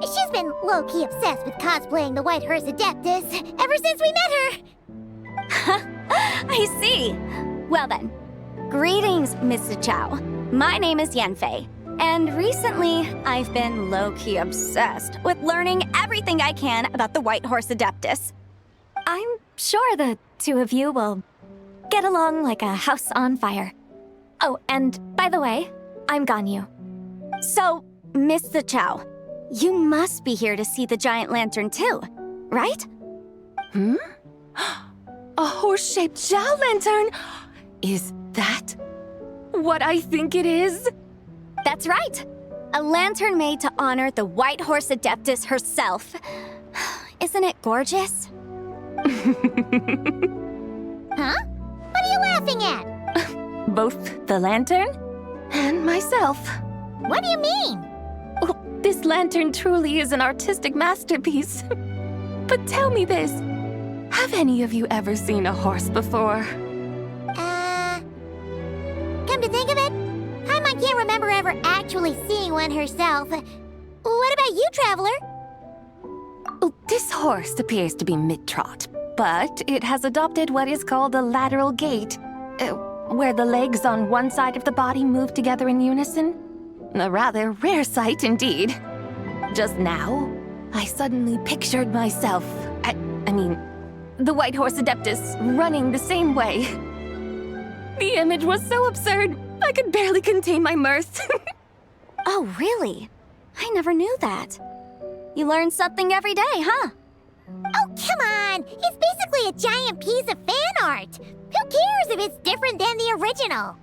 She's been low-key obsessed with cosplaying the White Horse Adeptus ever since we met her. I see. Well then, greetings, Miss Zichao. My name is Yanfei, and recently I've been low-key obsessed with learning everything I can about the White Horse Adeptus. I'm sure the two of you will get along like a house on fire. Oh, and by the way, I'm Ganyu. So, Miss Zichao, you must be here to see the giant lantern too, right? A horse-shaped Zhao lantern? Is that what I think it is? That's right. A lantern made to honor the White Horse Adeptus herself. Isn't it gorgeous? Huh? What are you laughing at? Both the lantern and myself. What do you mean? Oh, this lantern truly is an artistic masterpiece. But tell me this, have any of you ever seen a horse before? Come to think of it, Paimon can't remember ever actually seeing one herself. What about you, Traveler? Oh, this horse appears to be mid-trot, but it has adopted what is called a lateral gait, where the legs on one side of the body move together in unison. A rather rare sight indeed. Just now, I suddenly pictured myself, I mean, the White Horse Adeptus running the same way. The image was so absurd, I could barely contain my mirth. Oh, really? I never knew that. You learn something every day, huh? Oh, come on! It's basically a giant piece of fan art! Who cares if it's different than the original?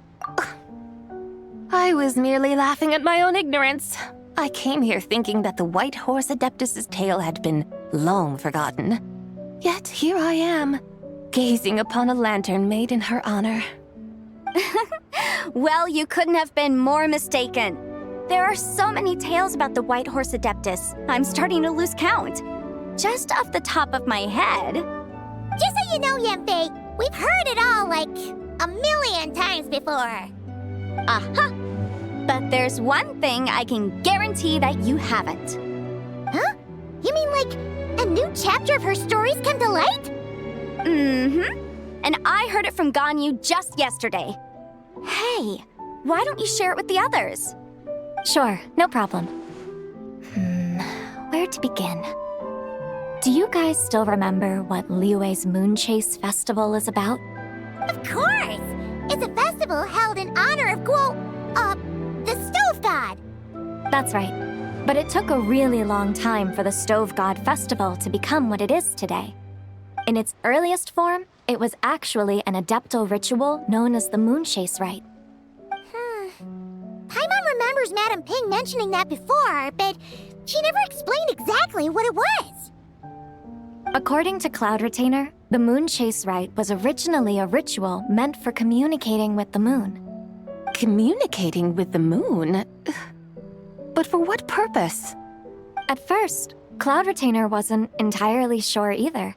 I was merely laughing at my own ignorance. I came here thinking that the White Horse Adeptus's tale had been long forgotten. Yet here I am, gazing upon a lantern made in her honor. Well, you couldn't have been more mistaken. There are so many tales about the White Horse Adeptus, I'm starting to lose count. Just off the top of my head. Just so you know, Yanfei, we've heard it all like a million times before. Aha! But there's one thing I can guarantee that you haven't. Huh? You mean like a new chapter of her stories come to light? Mm-hmm. And I heard it from Ganyu just yesterday. Hey, why don't you share it with the others? Sure, no problem. Where to begin? Do you guys still remember what Liyue's Moon Chase Festival is about? Of course! It's a festival held in honor of the Stove God. That's right. But it took a really long time for the Stove God Festival to become what it is today. In its earliest form, it was actually an adeptal ritual known as the Moon Chase Rite. Paimon remembers Madame Ping mentioning that before, but she never explained exactly what it was. According to Cloud Retainer, the Moon Chase Rite was originally a ritual meant for communicating with the moon. Communicating with the moon? But for what purpose? At first, Cloud Retainer wasn't entirely sure either,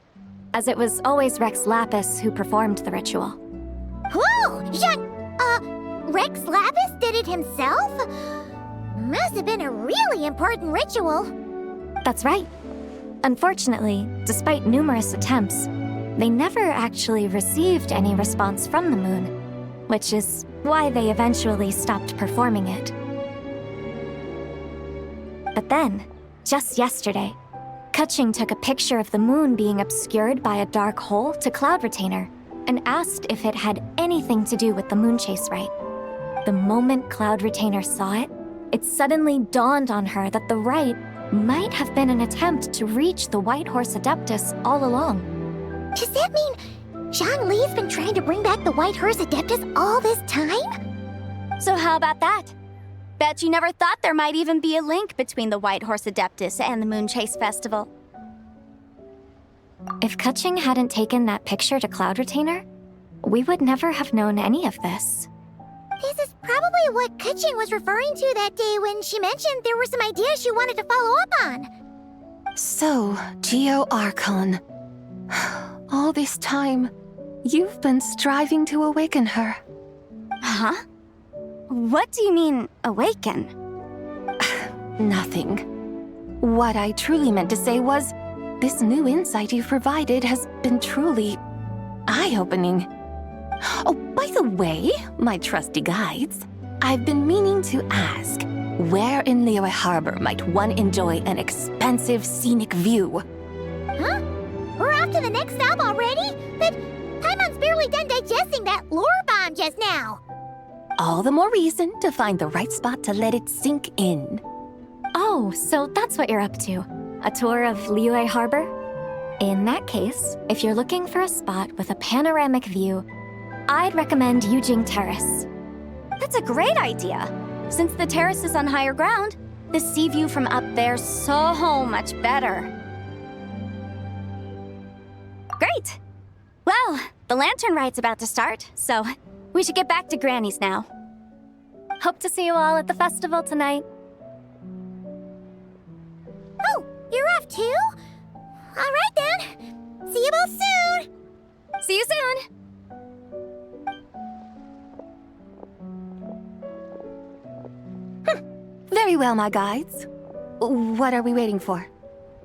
as it was always Rex Lapis who performed the ritual. Whoa! Rex Lapis did it himself? Must have been a really important ritual. That's right. Unfortunately, despite numerous attempts, they never actually received any response from the moon, which is why they eventually stopped performing it. But then, just yesterday, Kutching took a picture of the moon being obscured by a dark hole to Cloud Retainer and asked if it had anything to do with the moon chase rite. The moment Cloud Retainer saw it, it suddenly dawned on her that the rite might have been an attempt to reach the White Horse Adeptus all along. Does that mean Zhongli's been trying to bring back the White Horse Adeptus all this time? So how about that? Bet you never thought there might even be a link between the White Horse Adeptus and the Moon Chase Festival. If Kutching hadn't taken that picture to Cloud Retainer, we would never have known any of this. This is probably what Kutching was referring to that day when she mentioned there were some ideas she wanted to follow up on. So, Geo Archon. All this time, you've been striving to awaken her. Huh? What do you mean, awaken? Nothing. What I truly meant to say was, this new insight you've provided has been truly eye-opening. Oh, by the way, my trusty guides, I've been meaning to ask, where in Liyue Harbor might one enjoy an expansive scenic view? Huh? We're off to the next stop already? But Paimon's barely done digesting that lore bomb just now. All the more reason to find the right spot to let it sink in. Oh, so that's what you're up to. A tour of Liyue Harbor? In that case, if you're looking for a spot with a panoramic view, I'd recommend Yujing Terrace. That's a great idea. Since the terrace is on higher ground, the sea view from up there's so much better. Great! Well, the lantern rite's about to start, so we should get back to Granny's now. Hope to see you all at the festival tonight. Oh, you're off too? All right then. See you both soon. See you soon! Very well, my guides. What are we waiting for?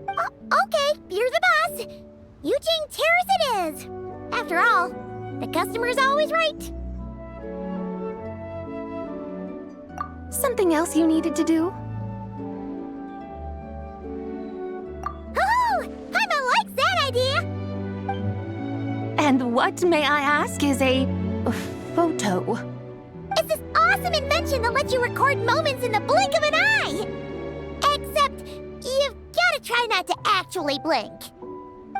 Okay, you're the boss. Yujing Terrace it is. After all, the customer's always right. Something else you needed to do? Oh, Paimon likes that idea. And what, may I ask, is a photo? It's this awesome invention that lets you record moments in the blink of an eye. Except, you've gotta try not to actually blink.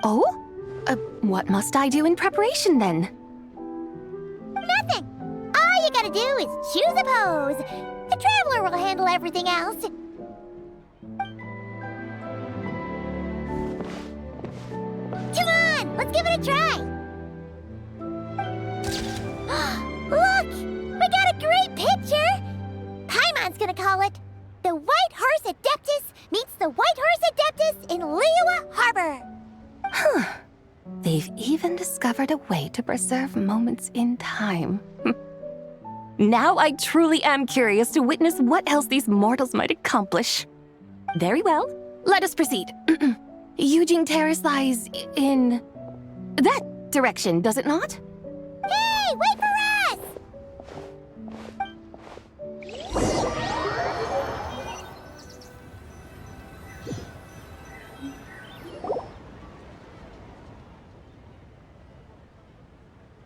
Oh? What must I do in preparation then? Nothing. All you gotta do is choose a pose. The Traveler will handle everything else. Come on, let's give it a try. Look, we got a great picture. Paimon's gonna call it The White Horse Adeptus Meets the White Horse Adeptus in Liyue Harbor. Huh. They've even discovered a way to preserve moments in time. Now I truly am curious to witness what else these mortals might accomplish. Very well, let us proceed. Yujing Terrace lies in that direction, does it not? Hey, wait for us!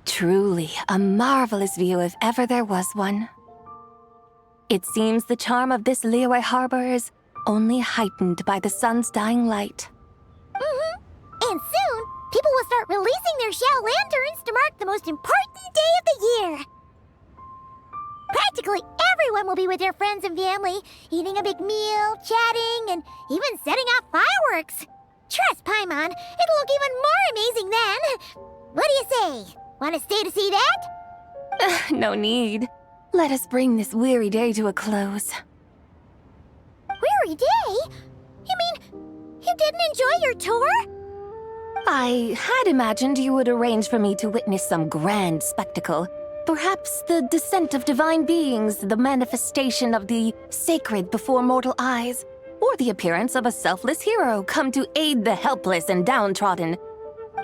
Truly a marvelous view if ever there was one. It seems the charm of this Liyue Harbor is only heightened by the sun's dying light. And soon, people will start releasing their Xiao lanterns to mark the most important day of the year. Practically everyone will be with their friends and family, eating a big meal, chatting, and even setting off fireworks. Trust Paimon, it'll look even more amazing then. What do you say? Want to stay to see that? No need. Let us bring this weary day to a close. Weary day? You mean you didn't enjoy your tour? I had imagined you would arrange for me to witness some grand spectacle. Perhaps the descent of divine beings, the manifestation of the sacred before mortal eyes. or the appearance of a selfless hero come to aid the helpless and downtrodden.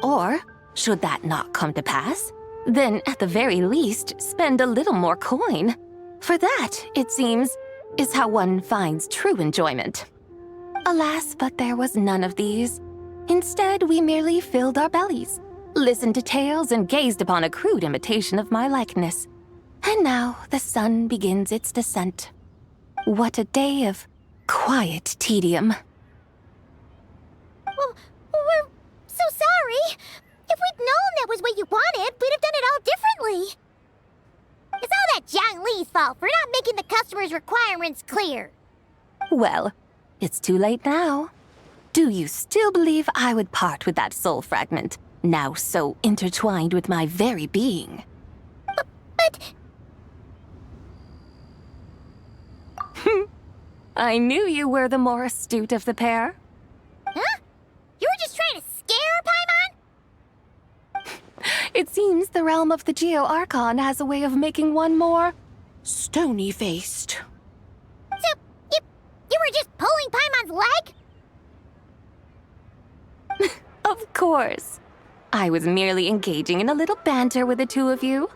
Or, should that not come to pass, then at the very least spend a little more coin. For that, it seems, is how one finds true enjoyment. Alas, but there was none of these. Instead, we merely filled our bellies, listened to tales, and gazed upon a crude imitation of my likeness. And now the sun begins its descent. What a day of quiet tedium. Well, we're so sorry. If we'd known that was what you wanted, we'd have done it all differently. It's all that Jiang Li's fault for not making the customer's requirements clear. Well, it's too late now. Do you still believe I would part with that soul fragment, now so intertwined with my very being? But... I knew you were the more astute of the pair. Huh? You were just trying to scare Paimon? It seems the realm of the Geo-Archon has a way of making one more stony-faced. So, you were just pulling Paimon's leg? Of course. I was merely engaging in a little banter with the two of you.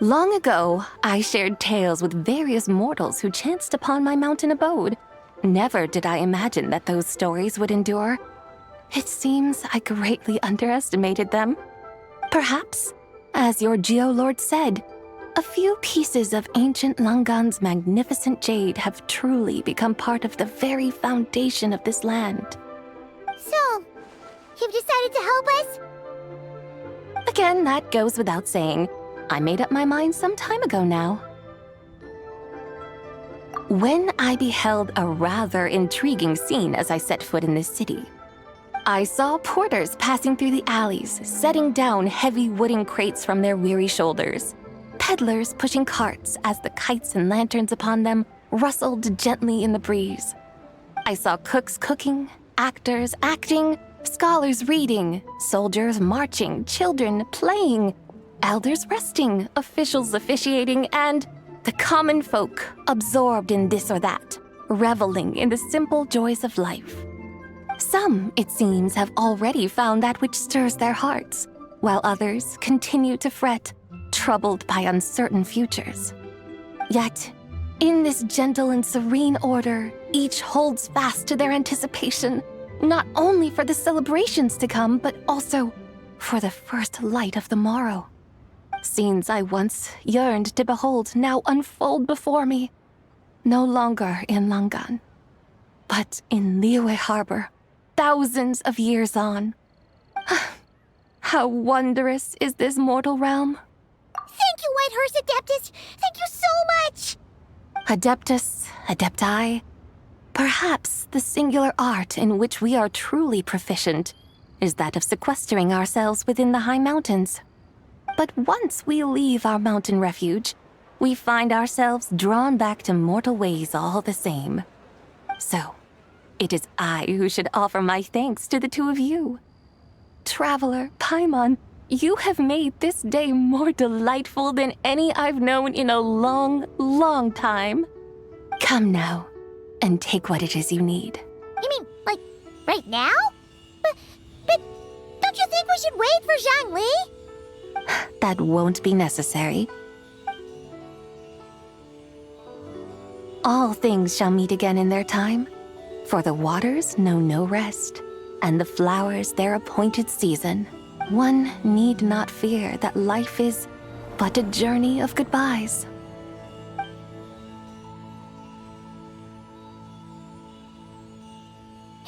Long ago, I shared tales with various mortals who chanced upon my mountain abode. Never did I imagine that those stories would endure. It seems I greatly underestimated them. Perhaps, as your Geolord said, a few pieces of ancient Langan's magnificent jade have truly become part of the very foundation of this land. So, you've decided to help us? Again, that goes without saying. I made up my mind some time ago now. When I beheld a rather intriguing scene as I set foot in this city, I saw porters passing through the alleys, setting down heavy wooden crates from their weary shoulders, peddlers pushing carts as the kites and lanterns upon them rustled gently in the breeze. I saw cooks cooking, actors acting, scholars reading, soldiers marching, children playing, elders resting, officials officiating, and the common folk absorbed in this or that, reveling in the simple joys of life. Some, it seems, have already found that which stirs their hearts, while others continue to fret, troubled by uncertain futures. Yet, in this gentle and serene order, each holds fast to their anticipation, not only for the celebrations to come, but also for the first light of the morrow. Scenes I once yearned to behold now unfold before me, no longer in Langan, but in Liyue Harbor, thousands of years on. How wondrous is this mortal realm! Thank you, Whitehurst Adeptus! Thank you so much! Adeptus, Adepti, perhaps the singular art in which we are truly proficient is that of sequestering ourselves within the high mountains. But once we leave our mountain refuge, we find ourselves drawn back to mortal ways all the same. So, it is I who should offer my thanks to the two of you. Traveler, Paimon, you have made this day more delightful than any I've known in a long, long time. Come now, and take what it is you need. You mean, like, right now? But don't you think we should wait for Jiang Li? That won't be necessary. All things shall meet again in their time, for the waters know no rest, and the flowers their appointed season. One need not fear that life is but a journey of goodbyes.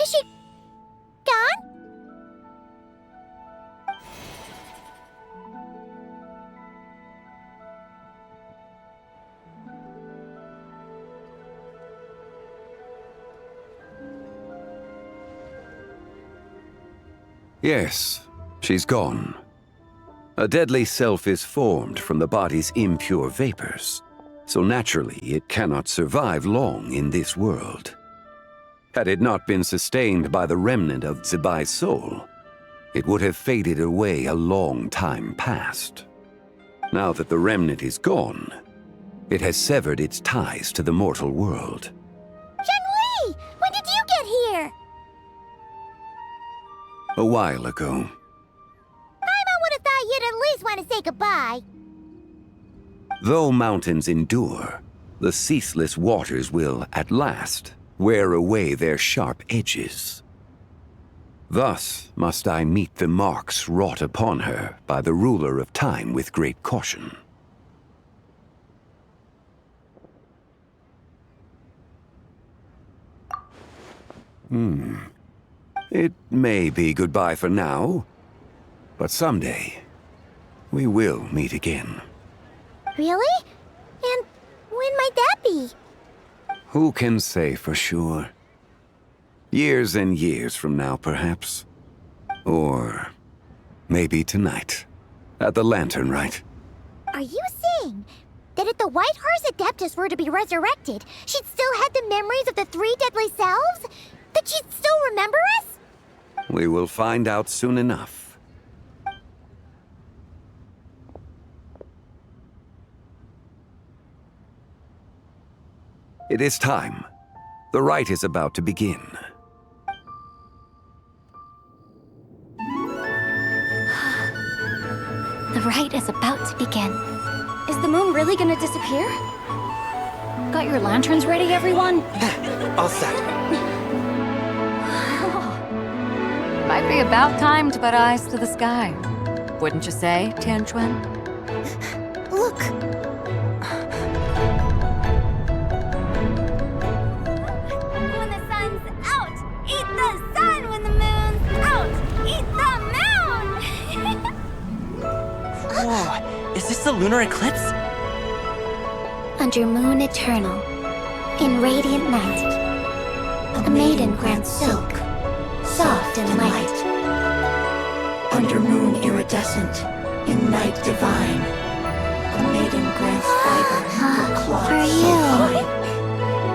Is she gone? Yes, she's gone. A deadly self is formed from the body's impure vapors, so naturally it cannot survive long in this world. Had it not been sustained by the remnant of Zibai's soul, it would have faded away a long time past. Now that the remnant is gone, it has severed its ties to the mortal world. Jiang Li! When did you a while ago. I would have thought you'd at least want to say goodbye. Though mountains endure, the ceaseless waters will, at last, wear away their sharp edges. Thus must I meet the marks wrought upon her by the ruler of time with great caution. It may be goodbye for now, but someday we will meet again. Really? And when might that be? Who can say for sure? Years and years from now, perhaps. Or maybe tonight, at the Lanternlit. Are you saying that if the White Horse Adeptus were to be resurrected, she'd still have the memories of the 3 deadly selves? That she'd still remember us? We will find out soon enough. It is time. The rite is about to begin. The rite is about to begin. Is the moon really gonna disappear? Got your lanterns ready, everyone? All set. Might be about time to put eyes to the sky. Wouldn't you say, Tianchuan? Look! When the sun's out, eat the sun. When the moon's out, eat the moon. Whoa, is this the lunar eclipse? Under moon eternal, in radiant night, a maiden grants silk, soft and light. Under moon iridescent, in night divine, a maiden grants fiber for cloth so fine.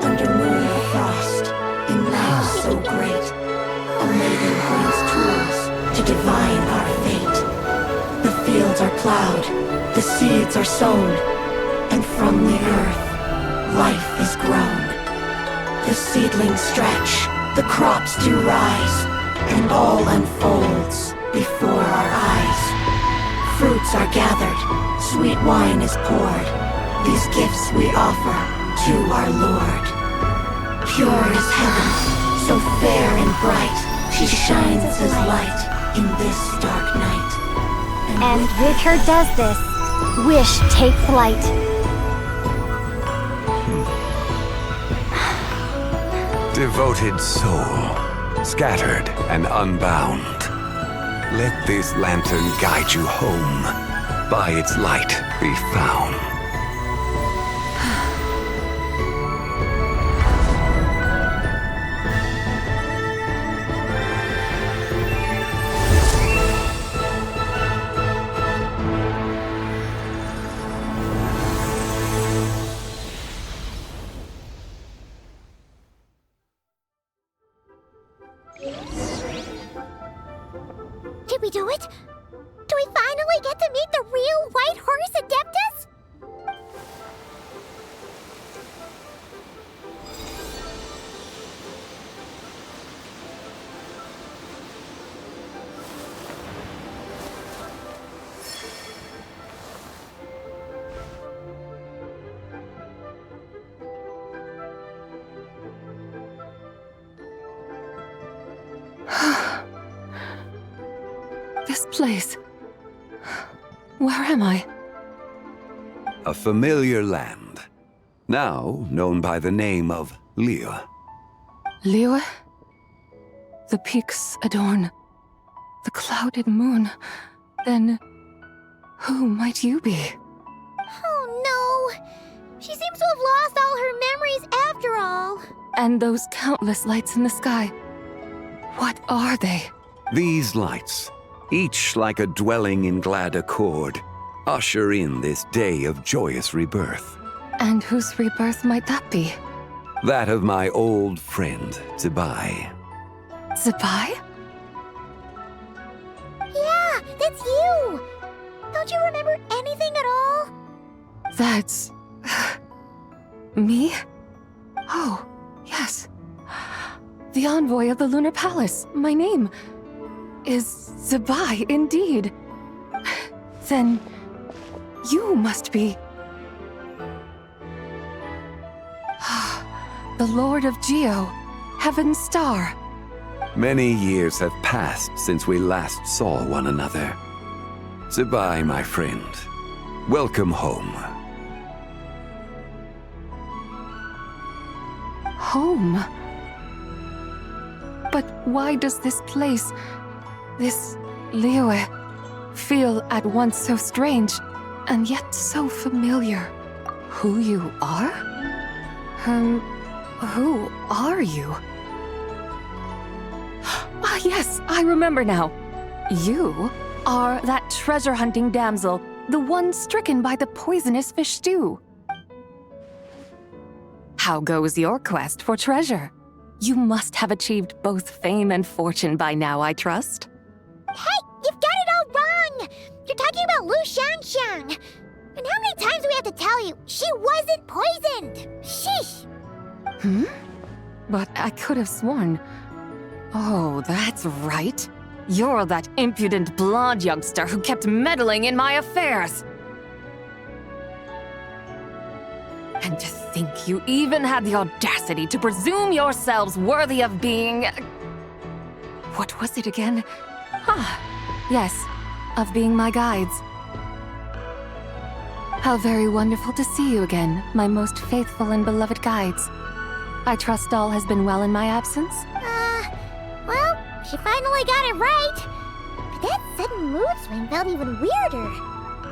Under moon of frost, in night so great, a maiden grants tools to divine our fate. The fields are plowed, the seeds are sown, and from the earth, life is grown. The seedlings stretch, the crops do rise, and all unfolds before our eyes. Fruits are gathered, sweet wine is poured. These gifts we offer to our Lord. Pure is heaven, so fair and bright. She shines as light in this dark night. And with her does this, wish take flight. Devoted soul, scattered and unbound. Let this lantern guide you home. By its light be found. Did we do it? Do we finally get to meet the real White Horse Adeptus? This place. Where am I? A familiar land, now known by the name of Liyue. Liyue? The peaks adorn the clouded moon. Then, who might you be? Oh no! She seems to have lost all her memories after all. And those countless lights in the sky. What are they? These lights, each like a dwelling in glad accord, usher in this day of joyous rebirth. And whose rebirth might that be? That of my old friend, Zibai. Zibai? Yeah, that's you! Don't you remember anything at all? That's... me? Oh, yes. The envoy of the Lunar Palace, my name. is Zebai indeed. Then you must be the Lord of Geo, Heaven's Star. Many years have passed since we last saw one another. Zebai, my friend. Welcome home. Home? But why does this place, this Liyue, feel at once so strange and yet so familiar? Who you are? Who are you? Ah, yes, I remember now. You are that treasure-hunting damsel, the one stricken by the poisonous fish stew. How goes your quest for treasure? You must have achieved both fame and fortune by now, I trust. Hey, you've got it all wrong! You're talking about Lu Xiangxiang. And how many times do we have to tell you? She wasn't poisoned! Sheesh! But I could have sworn... Oh, that's right. You're that impudent blonde youngster who kept meddling in my affairs. And to think you even had the audacity to presume yourselves worthy of being... What was it again? Yes, of being my guides. How very wonderful to see you again, my most faithful and beloved guides. I trust all has been well in my absence? Well, she finally got it right. But that sudden mood swing felt even weirder.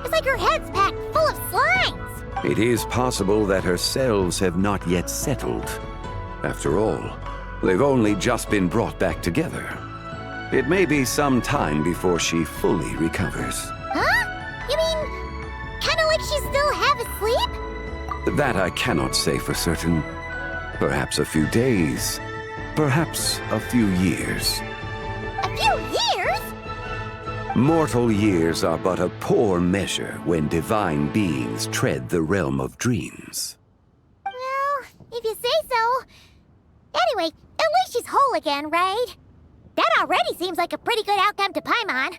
It's like her head's packed full of slimes. It is possible that her cells have not yet settled. After all, they've only just been brought back together. It may be some time before she fully recovers. Huh? You mean, kinda like she's still half asleep? That I cannot say for certain. Perhaps a few days. Perhaps a few years. A few years? Mortal years are but a poor measure when divine beings tread the realm of dreams. Well, if you say so. Anyway, at least she's whole again, right? That already seems like a pretty good outcome to Paimon.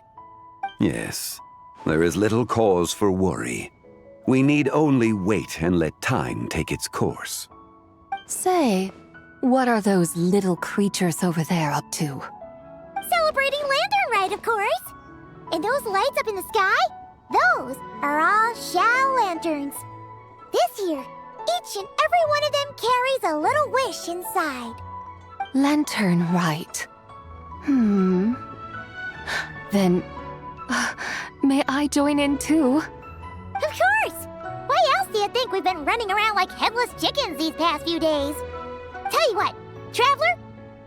Yes, there is little cause for worry. We need only wait and let time take its course. Say, what are those little creatures over there up to? Celebrating Lanternlit, of course. And those lights up in the sky? Those are all Xiao lanterns. This year, each and every one of them carries a little wish inside. Lanternlit. Then, may I join in too? Of course! Why else do you think we've been running around like headless chickens these past few days? Tell you what, Traveler,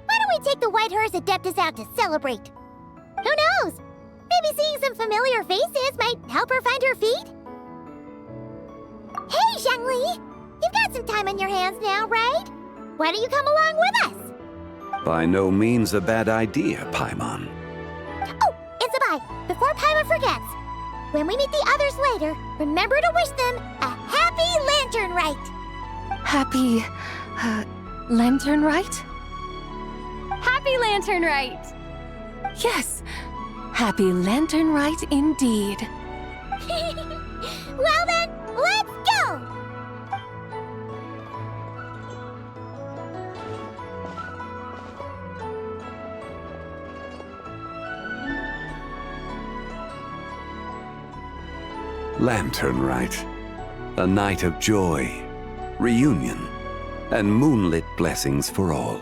why don't we take the White Horse Adeptus out to celebrate? Who knows? Maybe seeing some familiar faces might help her find her feet? Hey, Zhangli! You've got some time on your hands now, right? Why don't you come along with us? By no means a bad idea, Paimon. Oh, and Zebai, before Paimon forgets, when we meet the others later, remember to wish them a happy Lanternlit! Happy... Lanternlit? Happy Lanternlit! Yes, happy Lanternlit indeed. Well then, let's go! Lanternlit. A night of joy, reunion, and moonlit blessings for all.